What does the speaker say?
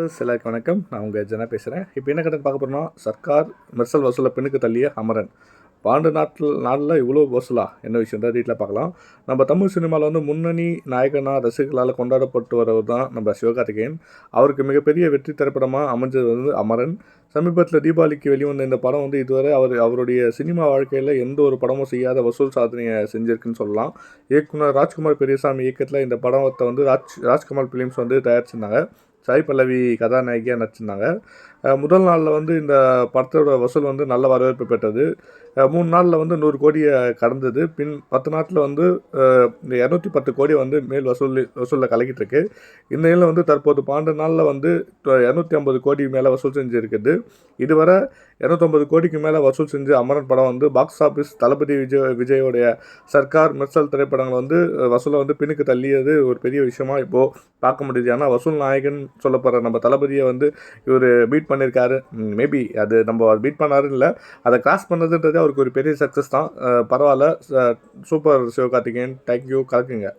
எல்லாருக்கும் வணக்கம். நான் உங்கள் ஜனா பேசுகிறேன். இப்போ என்ன கதை பார்க்க போகிறோம்னா, சர்க்கார் மெர்சல் வசூலை பின்னுக்கு தள்ளிய அமரன். பாண்டு நாளில் இவ்வளோ வசூலா என்ன விஷயம் தான் டீட்டெயிலாக பார்க்கலாம். நம்ம தமிழ் சினிமாவில் வந்து முன்னணி நாயகனாக ரசிகர்களால் கொண்டாடப்பட்டு வரவர் தான் நம்ம சிவகார்த்திகேயன். அவருக்கு மிகப்பெரிய வெற்றி திரைப்படமாக அமைஞ்சது வந்து அமரன். சமீபத்தில் தீபாவளிக்கு வெளிவந்த இந்த படம் வந்து இதுவரை அவருடைய சினிமா வாழ்க்கையில் எந்த ஒரு படமும் செய்யாத வசூல் சாதனையை செஞ்சிருக்குன்னு சொல்லலாம். இயக்குனர் ராஜ்குமார் பெரியசாமி இயக்கத்தில் இந்த படத்தை வந்து ராஜ்கமல் ஃபிலிம்ஸ் வந்து தயாரிச்சிருந்தாங்க. சாய் பல்லவி கதாநாயகியாக நடிச்சிருந்தாங்க. முதல் நாளில் வந்து இந்த படத்தோட வசூல் வந்து நல்ல வரவேற்பு பெற்றது. 3 நாளில் வந்து 100 கோடியை கடந்தது. பின் 10 நாட்டில் வந்து 210 கோடி வந்து மேல் வசூலில் கலக்கிட்டு இருக்கு. இந்த நிலையில் வந்து தற்போது 12 நாளில் வந்து 250 கோடி மேலே வசூல் செஞ்சுருக்குது. இதுவரை 250 கோடிக்கு மேலே வசூல் செஞ்சு அமரன் படம் வந்து பாக்ஸ் ஆஃபீஸ் தளபதி விஜயோடைய சர்க்கார் மெர்சல் திரைப்படங்கள் வந்து வசூலை வந்து பின்னுக்கு தள்ளியது ஒரு பெரிய விஷயமா இப்போது பார்க்க முடியுது. ஆனால் வசூல் நாயகன் சொல்லப்படுற நம்ம தளபதியை வந்து இவர் பீட் பண்ணியிருக்காரு. மேபி அது நம்ம பீட் பண்ணாருன்னு இல்லை, அதை கிராஸ் பண்ணதுன்றது அவருக்கு ஒரு பெரிய சக்ஸஸ் தான். பரவாயில்ல. Super Sivakarthikeyan, thank you, கலக்குங்க.